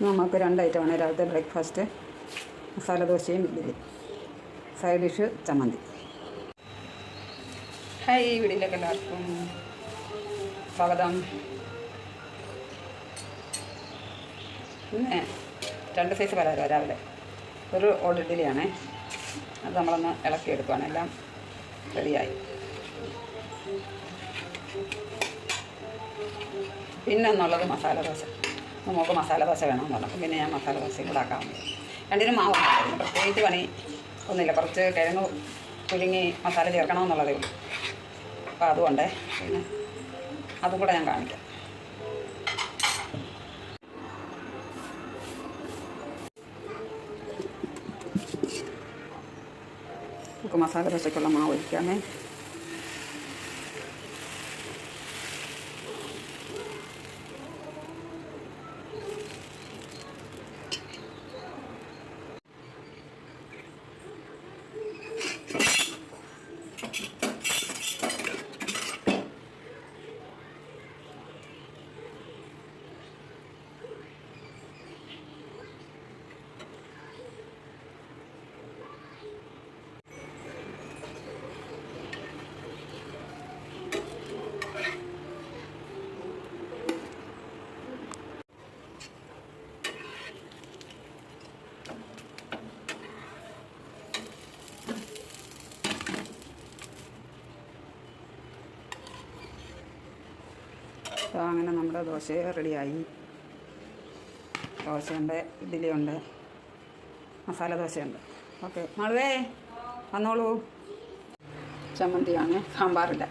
നമുക്ക് 2 ഐറ്റമാണ് രാവിലത്തെ ബ്രേക്ക്ഫാസ്റ്റ്. മസാല ദോശയും ഇഡ്ഡലി, സൈഡ് ഡിഷ് ചമ്മന്തി. ഹായ്, വീടിലേക്ക് എല്ലാവർക്കും സ്വാഗതം. പിന്നെ 2 സൈസ് പലഹാരം രാവിലെ. ഒരു ഓട് ഇഡ്ഡലിയാണേ, അത് നമ്മളൊന്ന് ഇളക്കിയെടുക്കുകയാണ്. എല്ലാം റെഡിയായി. പിന്നെ എന്നുള്ളത് മസാല ദോശ. നമുക്ക് മസാല ദോശ വേണമെന്ന് പറഞ്ഞു, പിന്നെ ഞാൻ മസാല ദോശയും കൂടെ ആക്കാൻ വേണ്ടി 2 മാവ് ഉണ്ടായിരുന്നു. പ്രത്യേകിച്ച് പണി ഒന്നുമില്ല, കുറച്ച് കിഴങ്ങ് പുഴുങ്ങി മസാല ചേർക്കണമെന്നുള്ളതേ ഉള്ളൂ. അപ്പോൾ അതുകൊണ്ട് പിന്നെ അതും കൂടെ ഞാൻ കാണിക്കാം. നമുക്ക് മസാല ദോശയ്ക്കുള്ള മാവ് ഒഴിക്കാമേ. അങ്ങനെ നമ്മുടെ ദോശ റെഡിയായി. ദോശയുണ്ട്, ഇഡ്ഡലിയുണ്ട്, മസാല ദോശയുണ്ട്. ഓക്കെ, മാളുവേ വന്നോളൂ. ചമ്മന്തിയാണ്, സാമ്പാറില്ല.